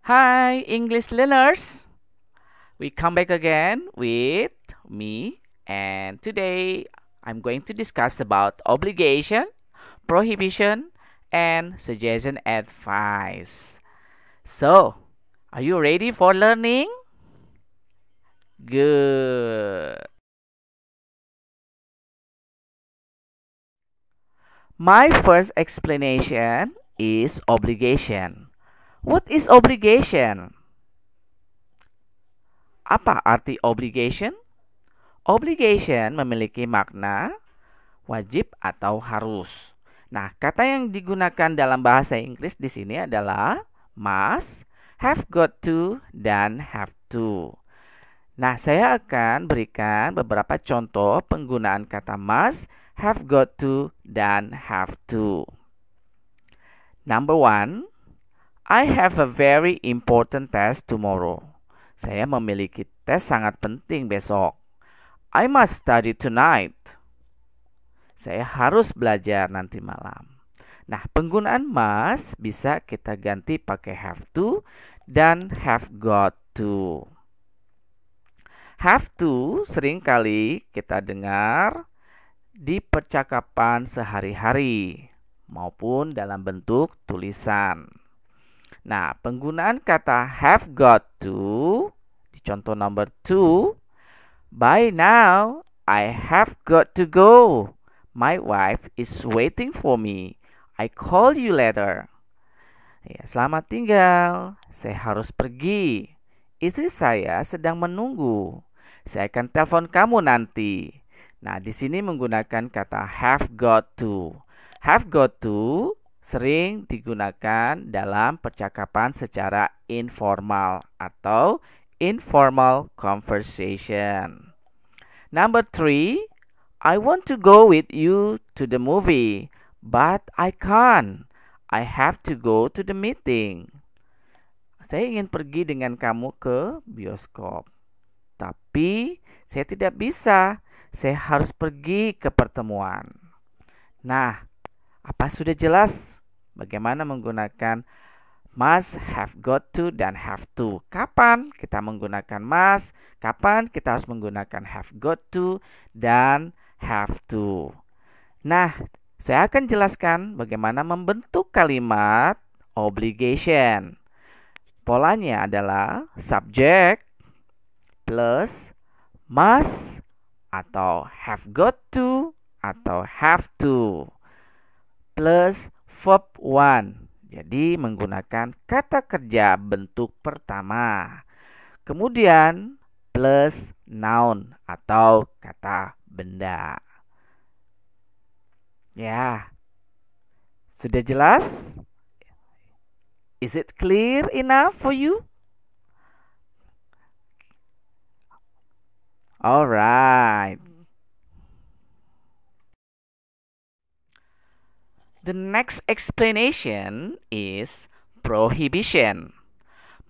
Hi, English learners! We come back again with me, and today I'm going to discuss about obligation, prohibition, and suggestion advice. So, are you ready for learning? Good. My first explanation is obligation. What is obligation? Apa arti obligation? Obligation memiliki makna wajib atau harus. Nah, kata yang digunakan dalam bahasa Inggris di sini adalah must, have got to, dan have to. Nah, saya akan berikan beberapa contoh penggunaan kata must, have got to, dan have to. Number one, I have a very important test tomorrow. Saya memiliki tes sangat penting besok. I must study tonight. Saya harus belajar nanti malam. Nah, penggunaan must bisa kita ganti pakai have to dan have got to. Have to seringkali kita dengar di percakapan sehari-hari maupun dalam bentuk tulisan. Nah, penggunaan kata have got to di contoh nomor 2, by now I have got to go. My wife is waiting for me. I call you later. Ya, selamat tinggal. Saya harus pergi. Istri saya sedang menunggu. Saya akan telepon kamu nanti. Nah, di sini menggunakan kata have got to. Have got to sering digunakan dalam percakapan secara informal atau informal conversation. Number 3, I want to go with you to the movie, but I can't. I have to go to the meeting. Saya ingin pergi dengan kamu ke bioskop, tapi saya tidak bisa. Saya harus pergi ke pertemuan. Nah, apa sudah jelas bagaimana menggunakan must, have got to, dan have to? Kapan kita menggunakan must, kapan kita harus menggunakan have got to, dan have to. Nah, saya akan jelaskan bagaimana membentuk kalimat obligation. Polanya adalah subject plus must atau have got to atau have to plus verb one. Jadi menggunakan kata kerja bentuk pertama. Kemudian plus noun atau kata benda. Ya, sudah jelas? Is it clear enough for you? Alright. The next explanation is prohibition.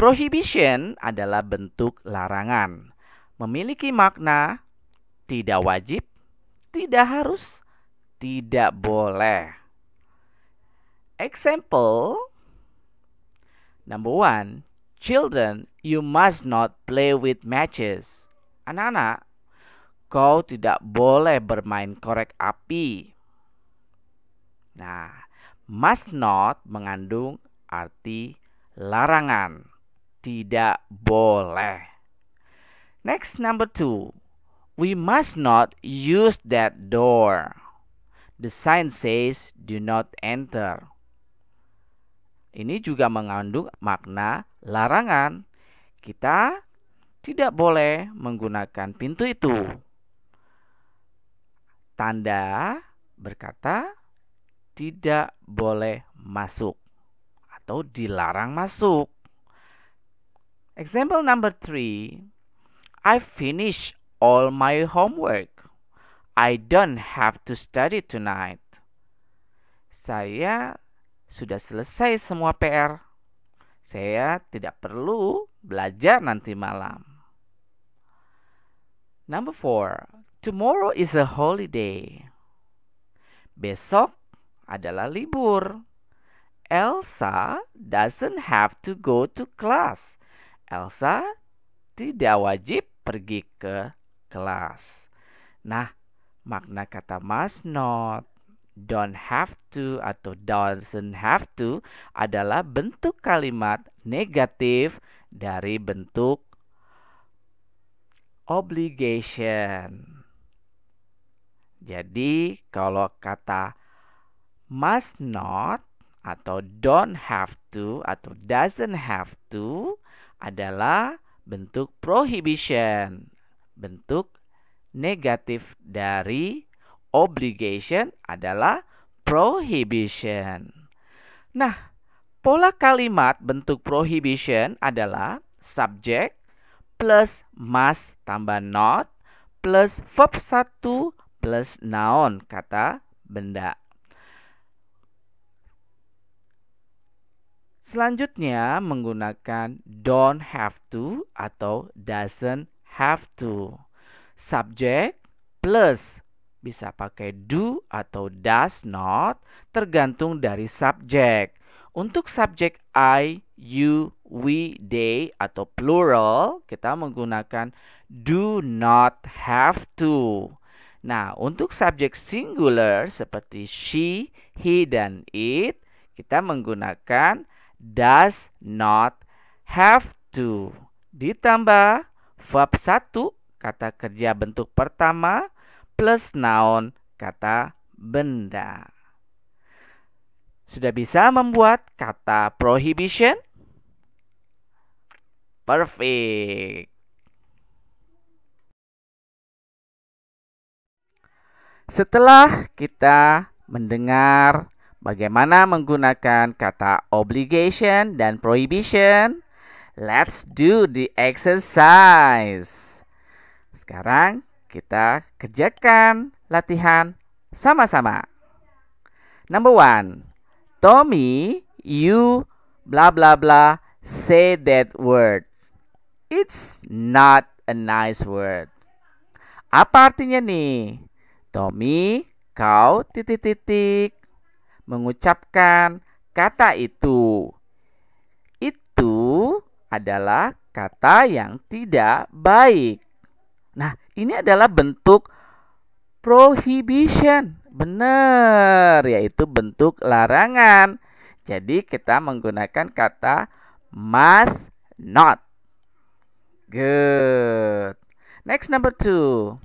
Prohibition adalah bentuk larangan. Memiliki makna tidak wajib, tidak harus, tidak boleh. Example, number 1, children, you must not play with matches. Anak-anak, kau tidak boleh bermain korek api. Nah, must not mengandung arti larangan, tidak boleh. Next, number 2, we must not use that door. The sign says do not enter. Ini juga mengandung makna larangan. Kita tidak boleh menggunakan pintu itu. Tanda berkata tidak boleh masuk atau dilarang masuk. Example number 3, I finished all my homework. I don't have to study tonight. Saya sudah selesai semua PR. Saya tidak perlu belajar nanti malam. Number 4, tomorrow is a holiday. Besok adalah libur. Elsa doesn't have to go to class. Elsa tidak wajib pergi ke kelas. Nah, makna kata must not, don't have to, atau doesn't have to adalah bentuk kalimat negatif dari bentuk obligation. Jadi, kalau kata must not atau don't have to atau doesn't have to adalah bentuk prohibition, bentuk negatif dari obligation adalah prohibition. Nah, pola kalimat bentuk prohibition adalah subject plus must tambah not plus verb 1 plus noun kata benda. Selanjutnya menggunakan don't have to atau doesn't have to. Subject plus bisa pakai do atau does not tergantung dari subjek. Untuk subjek I, you, we, they atau plural kita menggunakan do not have to. Nah, untuk subjek singular seperti she, he, dan it kita menggunakan does not have to. Ditambah verb 1 kata kerja bentuk pertama plus noun kata benda. Sudah bisa membuat kata prohibition? Perfect. Setelah kita mendengar bagaimana menggunakan kata obligation dan prohibition, let's do the exercise. Sekarang kita kerjakan latihan sama-sama. Number 1. Tommy, you blah blah blah say that word. It's not a nice word. Apa artinya nih? Tommy, kau titik-titik mengucapkan kata itu. Itu adalah kata yang tidak baik. Nah, ini adalah bentuk prohibition. Benar, yaitu bentuk larangan. Jadi kita menggunakan kata must not. Good. Next, number 2.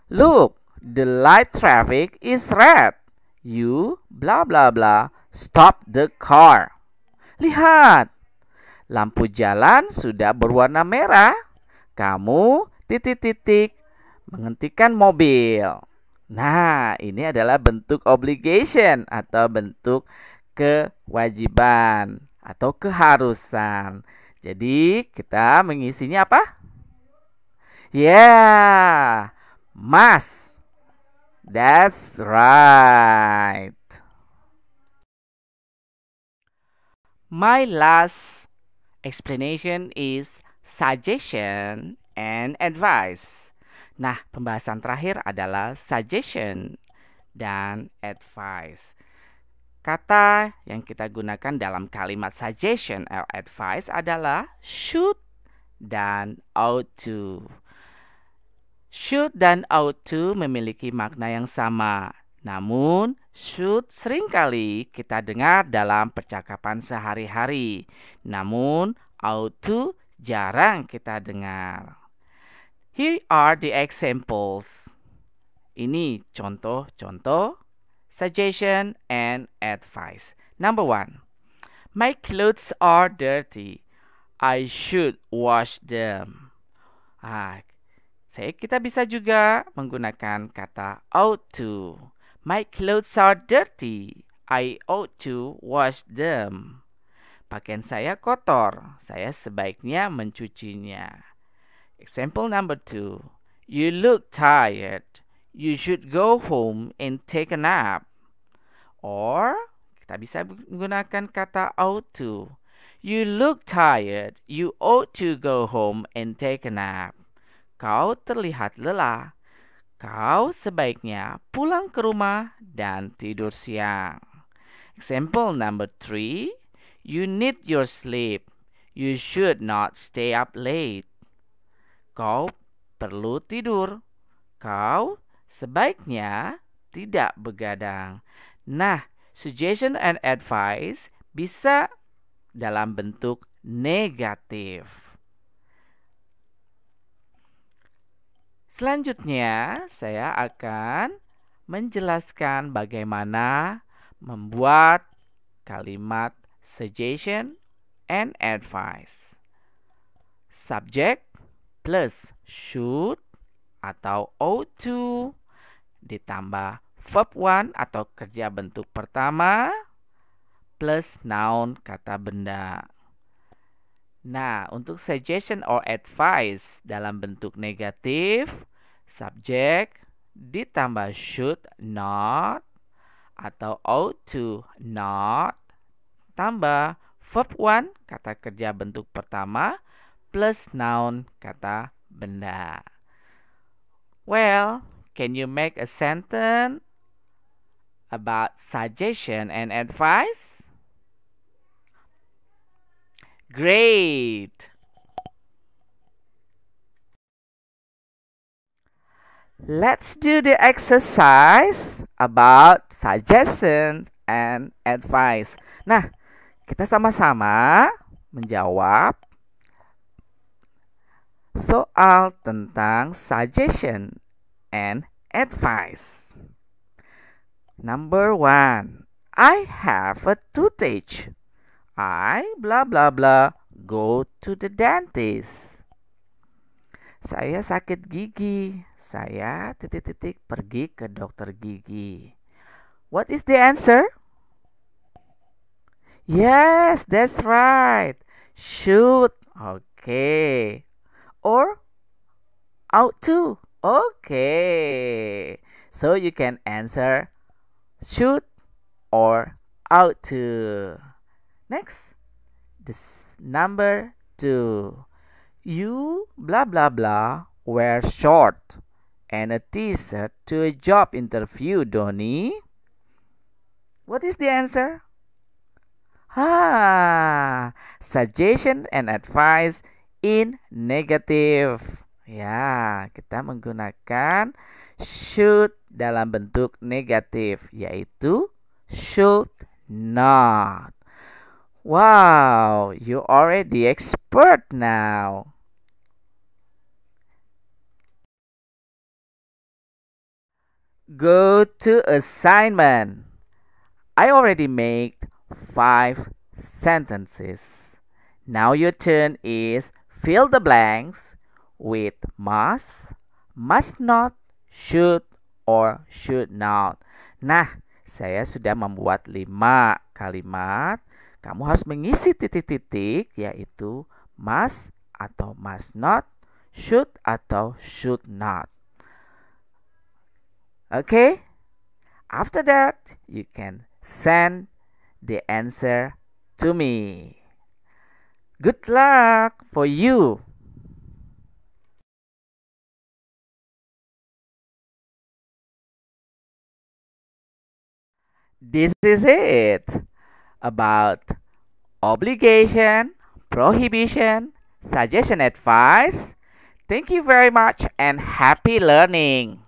Look, the light traffic is red. You blah blah blah stop the car. Lihat, lampu jalan sudah berwarna merah. Kamu titik-titik menghentikan mobil. Nah, ini adalah bentuk obligation atau bentuk kewajiban atau keharusan. Jadi, kita mengisinya apa? Yeah, must. That's right. My last explanation is suggestion and advice. Nah, pembahasan terakhir adalah suggestion dan advice. Kata yang kita gunakan dalam kalimat suggestion or advice adalah should dan ought to. Should dan ought to memiliki makna yang sama. Namun, should seringkali kita dengar dalam percakapan sehari-hari. Namun, ought to jarang kita dengar. Here are the examples. Ini contoh-contoh suggestion and advice. Number 1. My clothes are dirty. I should wash them. Kita bisa juga menggunakan kata ought to. My clothes are dirty. I ought to wash them. Pakaian saya kotor. Saya sebaiknya mencucinya. Example number 2. You look tired. You should go home and take a nap. Or kita bisa menggunakan kata ought to. You look tired. You ought to go home and take a nap. Kau terlihat lelah. Kau sebaiknya pulang ke rumah dan tidur siang. Example number 3. You need your sleep. You should not stay up late. Kau perlu tidur. Kau sebaiknya tidak begadang. Nah, suggestion and advice bisa dalam bentuk negatif. Selanjutnya, saya akan menjelaskan bagaimana membuat kalimat suggestion and advice. Subject plus should atau ought to ditambah verb 1 atau kerja bentuk pertama plus noun kata benda. Nah, untuk suggestion or advice dalam bentuk negatif, subject ditambah should not atau ought to not tambah verb 1 kata kerja bentuk pertama plus noun kata benda. Well, can you make a sentence about suggestion and advice? Great! Let's do the exercise about suggestions and advice. Nah, kita sama-sama menjawab soal tentang suggestion and advice. Number 1. I have a toothache. I blah blah blah go to the dentist. Saya sakit gigi. Saya titik-titik pergi ke dokter gigi. What is the answer? Yes, that's right. Should. Okay. Or ought to. Okay. So you can answer should or ought to. Next, this number 2. You blah blah blah wear short and a t-shirt to a job interview, Donnie. What is the answer? Suggestion and advice in negative. Ya, kita menggunakan should dalam bentuk negatif, yaitu should not. Wow, you already expert now. Go to assignment. I already made 5 sentences. Now your turn is fill the blanks with must not, should, or should not. Nah, saya sudah membuat 5 kalimat. Kamu harus mengisi titik-titik, yaitu must atau must not, should atau should not. Okay? After that, you can send the answer to me. Good luck for you. This is it about obligation, prohibition, suggestion, advice. Thank you very much and happy learning.